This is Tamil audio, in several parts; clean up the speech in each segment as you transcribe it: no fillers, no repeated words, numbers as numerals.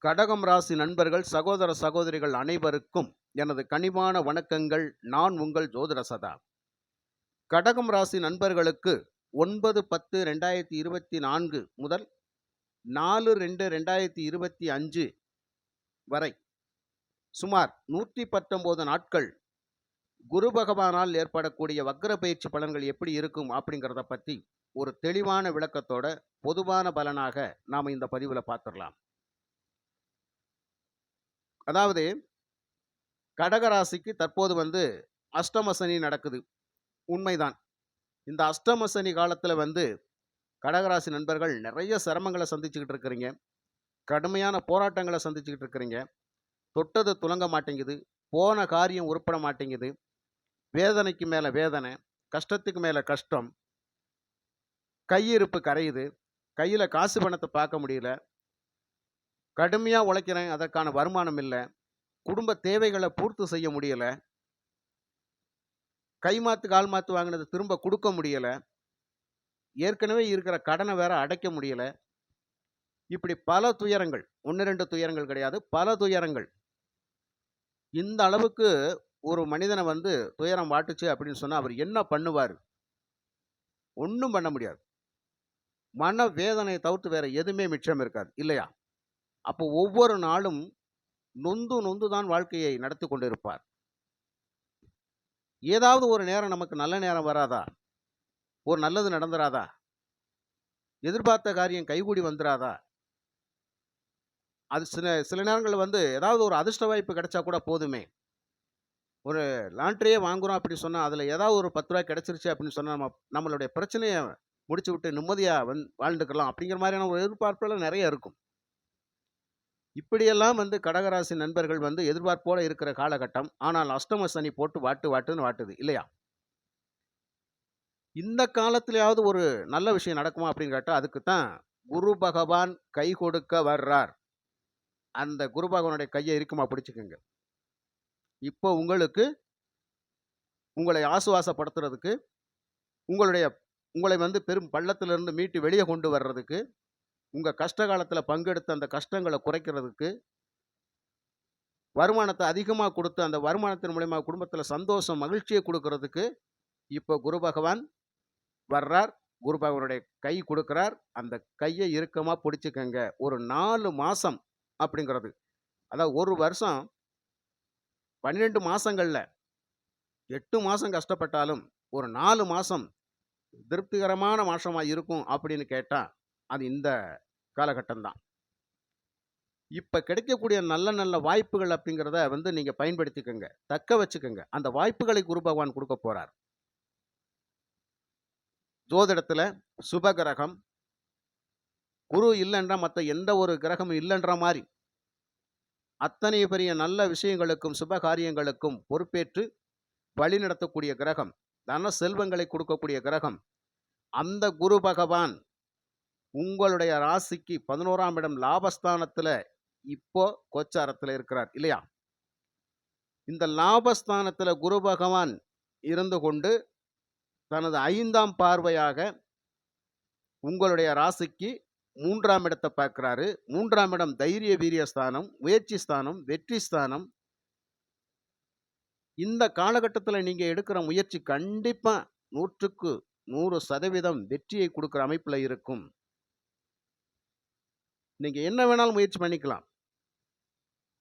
கடகம் ராசி நண்பர்கள், சகோதர சகோதரிகள் அனைவருக்கும் எனது கனிவான வணக்கங்கள். நான் உங்கள் ஜோதிட சதா. கடகம் ராசி நண்பர்களுக்கு 9/10/2024 முதல் 4/2/2025 வரை சுமார் 119 நாட்கள் குரு பகவானால் ஏற்படக்கூடிய வக்ர பயிற்சி பலன்கள் எப்படி இருக்கும் அப்படிங்கிறத பற்றி ஒரு தெளிவான விளக்கத்தோட பொதுவான பலனாக நாம் இந்த பதிவில் பார்த்துடலாம். அதாவது கடகராசிக்கு தற்போது அஷ்டம சனி நடக்குது. உண்மைதான். இந்த அஷ்டம சனி காலத்தில் கடகராசி நண்பர்கள் நிறைய சிரமங்களை சந்திச்சுக்கிட்டு இருக்கிறீங்க. கடுமையான போராட்டங்களை சந்திச்சுக்கிட்டு இருக்கிறீங்க. தொட்டது துலங்க மாட்டேங்குது. போன காரியம் உருப்பட மாட்டேங்குது. வேதனைக்கு மேலே வேதனை, கஷ்டத்துக்கு மேலே கஷ்டம். கையிருப்பு கரையுது. கையில் காசு பணத்தை பார்க்க முடியல. கடுமையாக உழைக்கிறேன், அதற்கான வருமானம் இல்லை. குடும்ப தேவைகளை பூர்த்தி செய்ய முடியலை. கை மாத்து கால் மாத்து வாங்கினது திரும்ப கொடுக்க முடியலை. ஏற்கனவே இருக்கிற கடனை வேற அடைக்க முடியலை. இப்படி பல துயரங்கள், 1-2 துயரங்கள் கிடையாது, பல துயரங்கள். இந்த அளவுக்கு ஒரு மனிதனை துயரம் வாட்டுச்சு அப்படின்னு சொன்னால் அவர் என்ன பண்ணுவார்? ஒன்றும் பண்ண முடியாது. மன வேதனையை தவிர்த்து வேற எதுவுமே மிச்சம் இருக்காது, இல்லையா? அப்போ ஒவ்வொரு நாளும் நொந்து நொந்து தான் வாழ்க்கையை நடத்தி கொண்டிருப்பார். ஏதாவது ஒரு நேரம் நமக்கு நல்ல நேரம் வராதா? ஒரு நல்லது நடந்துராதா? எதிர்பார்த்த காரியம் கைகூடி வந்துராதா? அது சில சில நேரங்களில் ஏதாவது ஒரு அதிர்ஷ்ட வாய்ப்பு கிடைச்சா கூட போதுமே. ஒரு லாண்ட்ரியே வாங்குறோம் அப்படின்னு சொன்னால் அதில் ஏதாவது ஒரு 10 ரூபாய் கிடைச்சிருச்சு அப்படின்னு சொன்னால் நம்மளுடைய பிரச்சனையை முடிச்சு விட்டு நிம்மதியாக வாழ்ந்துக்கலாம் அப்படிங்கிற மாதிரியான ஒரு எதிர்பார்ப்புகள் நிறைய இருக்கும். இப்படியெல்லாம் கடகராசி நண்பர்கள் எதிர்பார்ப்போட இருக்கிற காலகட்டம். ஆனால் அஷ்டம சனி போட்டு வாட்டுன்னு வாட்டுது, இல்லையா? இந்த காலத்திலேயாவது ஒரு நல்ல விஷயம் நடக்குமா அப்படின்னு கேட்டால் அதுக்கு தான் குரு பகவான் கை கொடுக்க வர்றார். அந்த குரு பகவானுடைய கையை இருக்குமா பிடிச்சுக்குங்க. இப்போ உங்களை ஆசுவாசப்படுத்துறதுக்கு, உங்களை பெரும் பள்ளத்திலிருந்து மீட்டு வெளியே கொண்டு வர்றதுக்கு, உங்கள் கஷ்ட காலத்தில் பங்கெடுத்து அந்த கஷ்டங்களை குறைக்கிறதுக்கு, வருமானத்தை அதிகமாக கொடுத்து அந்த வருமானத்தின் மூலமா குடும்பத்தில் சந்தோஷம் மகிழ்ச்சியை கொடுக்கறதுக்கு இப்போ குரு பகவான் வர்றார். குரு பகவானுடைய கை கொடுக்கிறார். அந்த கையை இறுக்கமாக பிடிச்சிக்கங்க. ஒரு 4 மாதம் அப்படிங்கிறது, அதாவது ஒரு வருஷம் 12 மாதங்களில் 8 மாதம் கஷ்டப்பட்டாலும் ஒரு 4 மாதம் திருப்திகரமான மாசமாக இருக்கும் அப்படின்னு கேட்டால் அது இந்த காலகட்டம் தான். இப்போ கிடைக்கக்கூடிய நல்ல நல்ல வாய்ப்புகள் அப்படிங்கிறத நீங்கள் பயன்படுத்திக்கங்க, தக்க வச்சுக்கோங்க. அந்த வாய்ப்புகளை குரு பகவான் கொடுக்க போகிறார். ஜோதிடத்தில் சுப கிரகம் குரு இல்லைன்றா மற்ற எந்த ஒரு கிரகமும் இல்லைன்ற மாதிரி அத்தனை பெரிய நல்ல விஷயங்களுக்கும் சுப காரியங்களுக்கும் பொறுப்பேற்று வழி நடத்தக்கூடிய கிரகம், தன செல்வங்களை கொடுக்கக்கூடிய கிரகம் அந்த குரு பகவான் உங்களுடைய ராசிக்கு 11ஆம் இடம் லாபஸ்தானத்தில் இப்போ கோச்சாரத்தில் இருக்கிறார், இல்லையா? இந்த லாபஸ்தானத்தில் குரு பகவான் இருந்து கொண்டு தனது 5ஆம் பார்வையாக உங்களுடைய ராசிக்கு 3ஆம் இடத்தை பார்க்கிறாரு. 3ஆம் இடம் தைரிய வீரிய ஸ்தானம், முயற்சி ஸ்தானம், வெற்றி ஸ்தானம். இந்த காலகட்டத்தில் நீங்க எடுக்கிற முயற்சி கண்டிப்பா 100க்கு 100% வெற்றியை கொடுக்கிற அமைப்புல இருக்கும். நீங்க என்ன வேணாலும் முயற்சி பண்ணிக்கலாம்.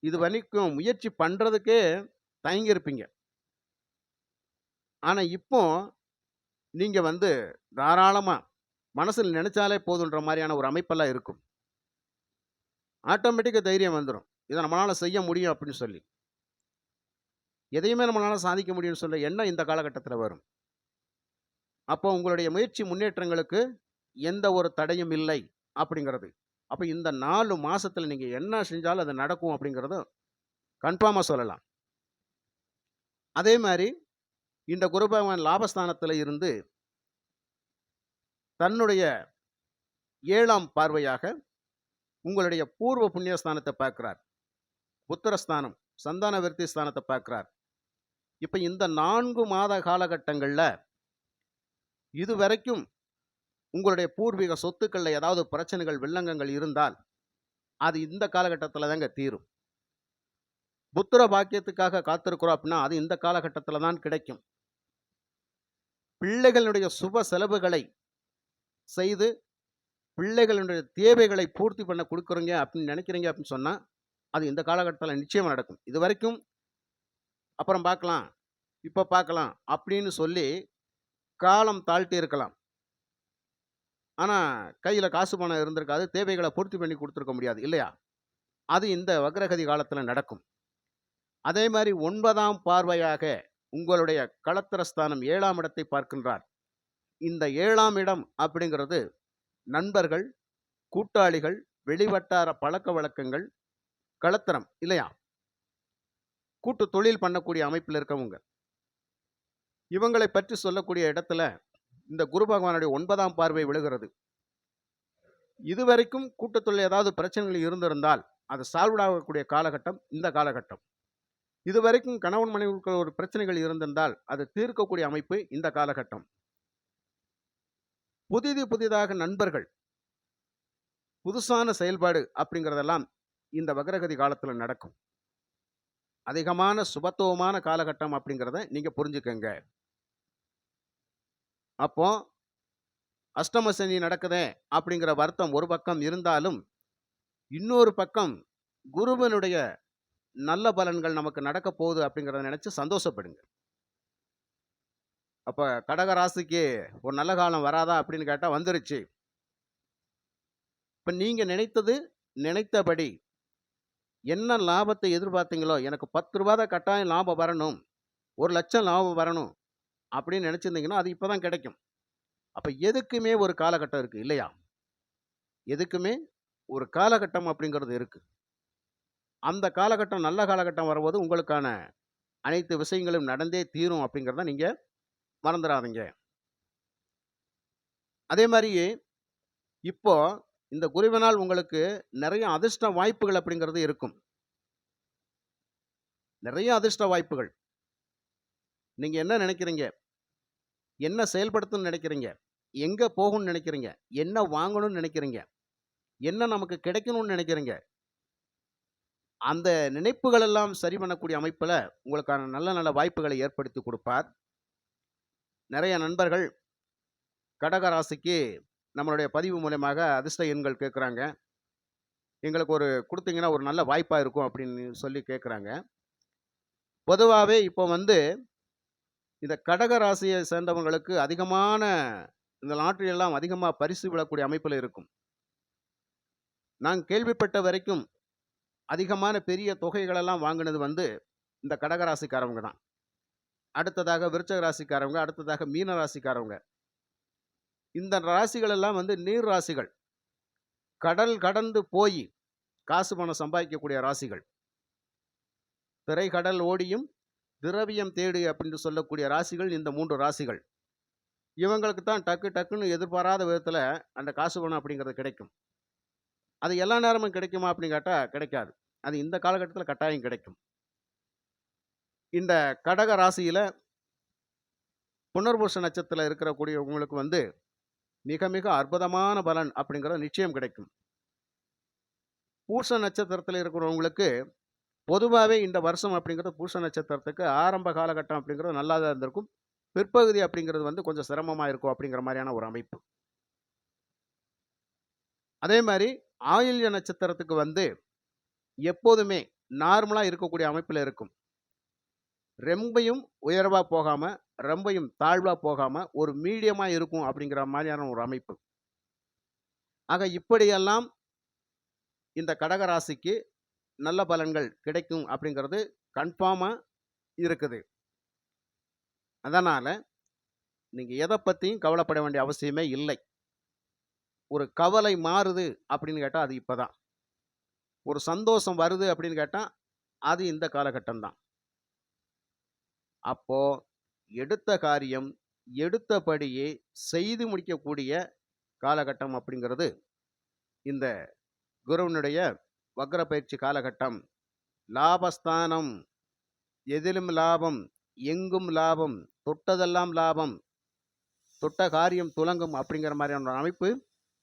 இது வரைக்கும் முயற்சி பண்றதுக்கே தயங்கி இருப்பீங்க. ஆனா இப்போ நீங்க தாராளமா மனசில் நினைச்சாலே போதுன்ற மாதிரியான ஒரு அமைப்பெல்லாம் இருக்கும். ஆட்டோமேட்டிக்காக தைரியம் வந்துடும். இதை நம்மளால செய்ய முடியும் அப்படின்னு சொல்லி, எதையுமே நம்மளால சாதிக்க முடியும்னு சொல்ல எண்ணம் இந்த காலகட்டத்தில் வரும். அப்போ உங்களுடைய முயற்சி முன்னேற்றங்களுக்கு எந்த ஒரு தடையும் இல்லை அப்படிங்கிறது. அப்போ இந்த 4 மாசத்துல நீங்க என்ன செஞ்சாலும் அது நடக்கும் அப்படிங்கிறத கன்ஃபார்மாக சொல்லலாம். அதே மாதிரி இந்த குரு பகவான் லாபஸ்தானத்தில் இருந்து தன்னுடைய 7ஆம் பார்வையாக உங்களுடைய பூர்வ புண்ணியஸ்தானத்தை பார்க்கிறார். புத்திரஸ்தானம், சந்தான விருத்தி ஸ்தானத்தை பார்க்கிறார். இப்போ இந்த 4 மாத காலகட்டங்களில் இதுவரைக்கும் உங்களுடைய பூர்வீக சொத்துக்களில் ஏதாவது பிரச்சனைகள் வில்லங்கங்கள் இருந்தால் அது இந்த காலகட்டத்துல தாங்க தீரும். புத்திர பாக்கியத்துக்காக காத்திருக்கிறோம் அப்படின்னா, அது இந்த காலகட்டத்துல தான் கிடைக்கும். பிள்ளைகளுடைய சுப செலவுகளை செய்து, பிள்ளைகளுடைய தேவைகளை பூர்த்தி பண்ண குடுக்குறீங்க அப்படின்னு நினைக்கிறீங்க அப்படின்னு சொன்னா, அது இந்த காலகட்டத்துல நிச்சயமா நடக்கும். இதுவரைக்கும் அப்புறம் பார்க்கலாம், இப்ப பார்க்கலாம் அப்படின்னு சொல்லி காலம் தாழ்த்தி இருக்கலாம். ஆனா, கையில காசு பணம் இருந்திருக்காது. தேவைகள பூர்த்தி பண்ணி குடுத்துருக்க முடியாது இல்லையா? அது இந்த வக்ரகதி காலத்துல நடக்கும். அதே மாரி 9ஆம் பார்வையாக உங்களுடைய களத்திரஸ்தானம் 7ஆம் இடத்தை பார்க்கின்றார். இந்த 7ஆம் இடம் அப்படிங்கிறது நண்பர்கள், கூட்டாளிகள், வெளிவட்டார பழக்கவழக்கங்கள், களத்திரம் இல்லையா? கூட்டு தொழில் பண்ணக்கூடிய அமைப்பில இருக்கவங்க. இவங்களை பற்றி சொல்லக்கூடிய இடத்துல இந்த குரு பகவானுடைய 9ஆம் பார்வை விழுகிறது. இதுவரைக்கும் கூட்டுத் தொழில் ஏதாவது பிரச்சனைகள் இருந்திருந்தால், அது சால்வ்ட் ஆகக்கூடிய காலகட்டம் இந்த காலகட்டம். இதுவரைக்கும் கணவன் மனைவிக்குள்ள ஒரு பிரச்சனைகள் இருந்திருந்தால், அது தீர்க்கக்கூடிய அமைப்பு இந்த காலகட்டம். புதிதாக நண்பர்கள், புதுசான செயல்பாடு அப்படிங்கிறதெல்லாம் இந்த வக்ரகதி காலத்துல நடக்கும். அதிகமான சுபத்துவமான காலகட்டம் அப்படிங்கிறத நீங்க புரிஞ்சுக்கங்க. அப்போ அஷ்டம சனி நடக்குதே அப்படிங்கிற வருத்தம் ஒரு பக்கம் இருந்தாலும், இன்னொரு பக்கம் குருவினுடைய நல்ல பலன்கள் நமக்கு நடக்கப் போகுது அப்படிங்கிறத நினைச்சு சந்தோஷப்படுங்க. அப்ப கடக ராசிக்கு ஒரு நல்ல காலம் வராதா அப்படின்னு கேட்டா வந்துருச்சு. இப்ப நீங்க நினைத்தபடி என்ன லாபத்தை எதிர்பார்த்தீங்களோ, எனக்கு ரூ. 10 தான் கட்டாயம் லாபம் வரணும், 1,00,000 லாபம் வரணும் அப்படின்னு நினைச்சிருந்தீங்கன்னா, அது இப்பதான் கிடைக்கும். அப்ப எதுக்குமே ஒரு காலகட்டம் இருக்கு இல்லையா? எதுக்குமே ஒரு காலகட்டம் அப்படிங்கிறது இருக்கு. அந்த காலகட்டம் நல்ல காலகட்டம் வரும்போது உங்களுக்கான அனைத்து விஷயங்களும் நடந்தே தீரும் அப்படிங்கிறத நீங்க மறந்துறாதீங்க. அதே மாரியே இப்போ இந்த குருவினால் உங்களுக்கு நிறைய அதிர்ஷ்ட வாய்ப்புகள் அப்படிங்கிறது இருக்கும். நிறைய அதிர்ஷ்ட வாய்ப்புகள். நீங்க என்ன நினைக்கிறீங்க? என்ன செயல்படுத்தணும்னு நினைக்கிறீங்க? எங்க போகணும்னு நினைக்கிறீங்க? என்ன வாங்கணும்னு நினைக்கிறீங்க? என்ன நமக்கு கிடைக்கணும்னு நினைக்கிறீங்க? அந்த நினைப்புகள் எல்லாம் சரி பண்ணக்கூடிய அமைப்புல உங்களுக்கான நல்ல நல்ல வாய்ப்புகளை ஏற்படுத்தி கொடுப்பார். நிறைய நண்பர்கள் கடக ராசிக்கு நம்மளுடைய பதிவு மூலியமாக அதிர்ஷ்ட எண்கள் கேட்குறாங்க. எங்களுக்கு ஒரு குடுத்தீங்கன்னா ஒரு நல்ல வாய்ப்பா இருக்கும் அப்படின்னு சொல்லி கேட்குறாங்க. பொதுவாவே இப்போ இந்த கடக ராசியை சேர்ந்தவங்களுக்கு அதிகமான இந்த லாட்டரி எல்லாம் அதிகமா பரிசு விழக்கூடிய அமைப்புல இருக்கும். நான் கேள்விப்பட்ட வரைக்கும் அதிகமான பெரிய தொகைகளெல்லாம் வாங்கினது இந்த கடக ராசிக்காரவங்க தான். அடுத்ததாக விருச்சக ராசிக்காரவங்க, அடுத்ததாக மீன ராசிக்காரவங்க. இந்த ராசிகள் எல்லாம் நீர் ராசிகள். கடல் கடந்து போய் காசு பணம் சம்பாதிக்கக்கூடிய ராசிகள். திரை கடல் ஓடியும் திரவியம் தேடு அப்படின்னு சொல்லக்கூடிய ராசிகள் இந்த 3 ராசிகள். இவங்களுக்கு தான் டக்குன்னு எதிர்பாராத விதத்துல அந்த காசு பணம் அப்படிங்கிறது கிடைக்கும். அது எல்லா நேரமும் கிடைக்குமா அப்படின்னு கேட்டா கிடைக்காது. அது இந்த காலகட்டத்துல கட்டாயம் கிடைக்கும். இந்த கடக ராசியில புனர்பூச நட்சத்திரத்துல இருக்கக்கூடியவங்களுக்கு மிக மிக அற்புதமான பலன் அப்படிங்கிறது நிச்சயம் கிடைக்கும். பூச நட்சத்திரத்துல இருக்கிறவங்களுக்கு பொதுவாவே இந்த வருஷம் அப்படிங்கிறது பூச நட்சத்திரத்துக்கு ஆரம்ப காலகட்டம் அப்படிங்கிறது நல்லா தான் இருந்திருக்கும். பிற்பகுதி அப்படிங்கிறது கொஞ்சம் சிரமமா இருக்கும் அப்படிங்கிற மாதிரியான ஒரு அமைப்பு. அதே மாதிரி ஆயில்ய நட்சத்திரத்துக்கு எப்போதுமே நார்மலா இருக்கக்கூடிய அமைப்புல இருக்கும். ரொம்பயும் உயர்வா போகாம, ரொம்பயும் தாழ்வா போகாம ஒரு மீடியமா இருக்கும் அப்படிங்கிற மாதிரியான ஒரு அமைப்பு. ஆக இப்படியெல்லாம் இந்த கடக ராசிக்கு நல்ல பலன்கள் கிடைக்கும் அப்படிங்கிறது கன்ஃபார்மா இருக்குது. அதனால நீங்க எதை பத்தியும் கவலைப்பட வேண்டிய அவசியமே இல்லை. ஒரு கவலை மாறுது அப்படின்னு கேட்டா அது இப்பதான். ஒரு சந்தோஷம் வருது அப்படின்னு கேட்டா அது இந்த காலகட்டம் தான். அப்போ எடுத்த காரியம் எடுத்தபடியே செய்து முடிக்கக்கூடிய காலகட்டம் அப்படிங்கிறது இந்த குருவினுடைய வக்ர பயிற்சி காலகட்டம். லாபஸ்தானம், எதிலும் லாபம், எங்கும் லாபம், தொட்டதெல்லாம் லாபம், தொட்ட காரியம் துலங்கும் அப்படிங்கிற மாதிரியான ஒரு அமைப்பு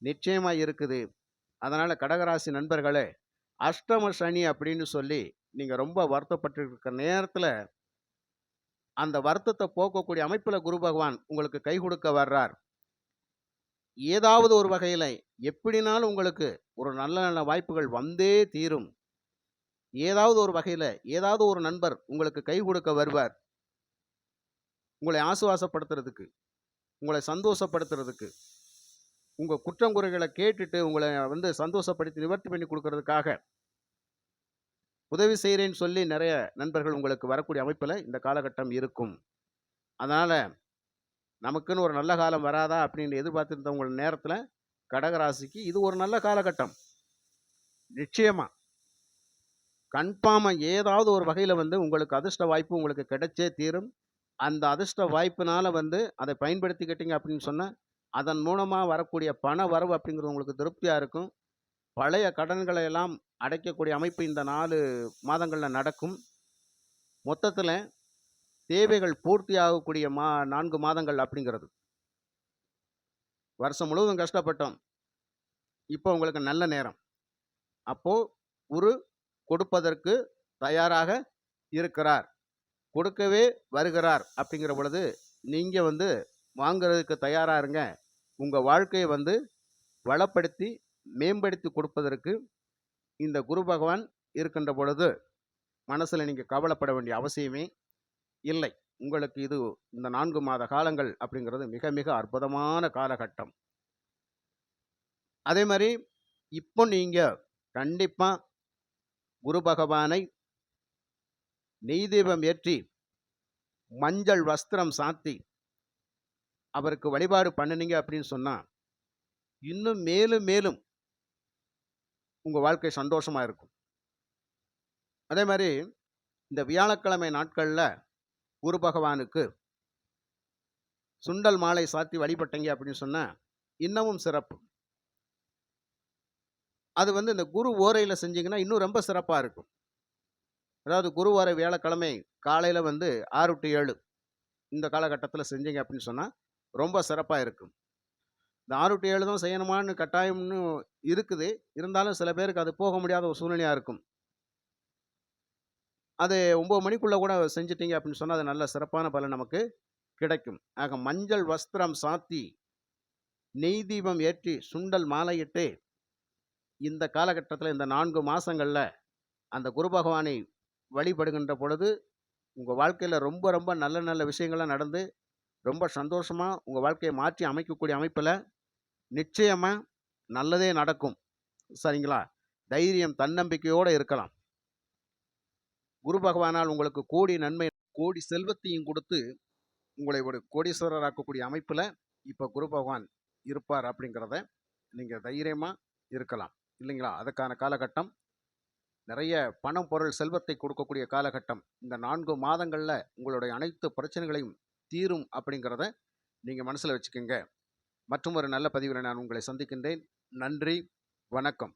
நிச்சயமா இருக்குது. அதனால கடகராசி நண்பர்களே, அஷ்டம சனி அப்படின்னு சொல்லி நீங்க ரொம்ப வருத்தப்பட்டு இருக்கிற நேரத்துல, அந்த வருத்தத்த போக்கக்கூடிய அமைப்புல குரு பகவான் உங்களுக்கு கை கொடுக்க வர்றார். ஏதாவது ஒரு வகையில எப்படினாலும் உங்களுக்கு ஒரு நல்ல நல்ல வாய்ப்புகள் வந்தே தீரும். ஏதாவது ஒரு வகையில, ஏதாவது ஒரு நண்பர் உங்களுக்கு கை கொடுக்க வருவார். உங்களை ஆசுவாசப்படுத்துறதுக்கு, உங்களை சந்தோஷப்படுத்துறதுக்கு, உங்க குற்றம் குறைகள கேட்டுட்டு உங்கள சந்தோஷப்படுத்தி நிவர்த்தி பண்ணி குடுக்கறதுக்காக, உதவி செய்றேன்னு சொல்லி நெறைய நண்பர்கள் உங்களுக்கு வரக்கூடிய அமைப்புல இந்த காலகட்டம் இருக்கும். அதனால, நமக்குன்னு ஒரு நல்ல காலம் வராதா அப்படின்னு எதிர்பார்த்திருந்தவங்க நேரத்துல, கடக ராசிக்கு இது ஒரு நல்ல காலகட்டம். நிச்சயமா. கன்ஃபார்மா ஏதாவது ஒரு வகையில உங்களுக்கு அதிர்ஷ்ட வாய்ப்பு உங்களுக்கு கிடைச்சே தீரும். அந்த அதிர்ஷ்ட வாய்ப்பினால அதை பயன்படுத்திக்கிட்டீங்க அப்படின்னு சொன்னா, அதன் மூலமா வரக்கூடிய பண வரவு அப்படிங்கிறது உங்களுக்கு திருப்தியா இருக்கும். பழைய கடன்களை எல்லாம் அடைக்கக்கூடிய அமைப்பு இந்த 4 மாதங்கள்ல நடக்கும். மொத்தத்துல தேவைகள் பூர்த்தியாகக்கூடிய 4 மாதங்கள் அப்படிங்கிறது. வருஷம் முழுவதும் கஷ்டப்பட்டோம். இப்போ உங்களுக்கு நல்ல நேரம். அப்போ குரு கொடுப்பதற்கு தயாராக இருக்கிறார். கொடுக்கவே வருகிறார் அப்படிங்கிற பொழுது, நீங்க வாங்குறதுக்கு தயாரா இருங்க. உங்க வாழ்க்கைய வளப்படுத்தி, மேம்படுத்தி கொடுப்பதற்கு இந்த குரு பகவான் இருக்கின்ற பொழுது, மனசுல நீங்க கவலைப்பட வேண்டிய அவசியமே இல்லை. உங்களுக்கு இது இந்த 4 மாத காலங்கள் அப்படிங்கிறது மிக மிக அற்புதமான காலகட்டம். அதே மாரி, இப்போ நீங்க கண்டிப்பா குரு பகவானை நெய் தீபம் ஏற்றி, மஞ்சள் வஸ்திரம் சாத்தி, அவருக்கு வழிபாடு பண்ணுனீங்க அப்படின்னு சொன்னா, இன்னும் மேலும் மேலும் உங்க வாழ்க்கை சந்தோஷமா இருக்கும். அதே மாரி, இந்த வியாழக்கிழமை நாட்கள்ல குரு பகவானுக்கு சுண்டல் மாலை சாத்தி வழிபட்டீங்க அப்படின்னு சொன்னா, இன்னமும் சிறப்பு. அது இந்த குரு ஓரையில செஞ்சீங்கன்னா, இன்னும் ரொம்ப சிறப்பா இருக்கும். அதாவது குரு ஓரை வியாழக்கிழமை காலையில 6 டூ 7 இந்த காலகட்டத்தில செஞ்சீங்க அப்படின்னு சொன்னா, ரொம்ப சிறப்பா இருக்கும். இந்த 6 டூ 7 தான் செய்யணுமான்னு கட்டாயம்னு இருக்குது. இருந்தாலும் சில பேருக்கு அது போக முடியாத ஒரு சூழ்நிலையா இருக்கும். அது 9 மணிக்குள்ள கூட செஞ்சுட்டீங்க அப்படின்னு சொன்னா, அது நல்ல சிறப்பான பலன் நமக்கு கிடைக்கும். ஆக மஞ்சள் வஸ்திரம் சாத்தி, நெய் தீபம் ஏற்றி, சுண்டல் மாலையிட்டு, இந்த காலகட்டத்தில இந்த 4 மாசங்கள்ல அந்த குரு பகவானை வழிபடுகின்ற பொழுது, உங்க வாழ்க்கையில ரொம்ப ரொம்ப நல்ல நல்ல விஷயங்கள்லாம் நடந்து, ரொம்ப சந்தோஷமா உங்க வாழ்க்கைய மாற்றி அமைக்கக்கூடிய அமைப்புல, நிச்சயமா நல்லதே நடக்கும். சரிங்களா? தைரியம், தன்னம்பிக்கையோட இருக்கலாம். குரு பகவானால் உங்களுக்கு கோடி நன்மை, கோடி செல்வத்தையும் குடுத்து, உங்களை ஒரு கோடீஸ்வரராக்கக்கூடிய அமைப்புல, இப்ப குரு பகவான் இருப்பார் அப்படிங்கிறத, நீங்க தைரியமா இருக்கலாம். இல்லைங்களா? அதுக்கான காலகட்டம். நிறைய பணம், பொருள், செல்வத்தை கொடுக்கக்கூடிய காலகட்டம். இந்த 4 மாதங்கள்ல உங்களுடைய அனைத்து பிரச்சனைகளையும் தீரும் அப்படிங்கிறத நீங்க மனசுல வச்சுக்கங்க. மற்றும் ஒரு நல்ல பதிவில நான் உங்களை சந்திக்கின்றேன். நன்றி, வணக்கம்.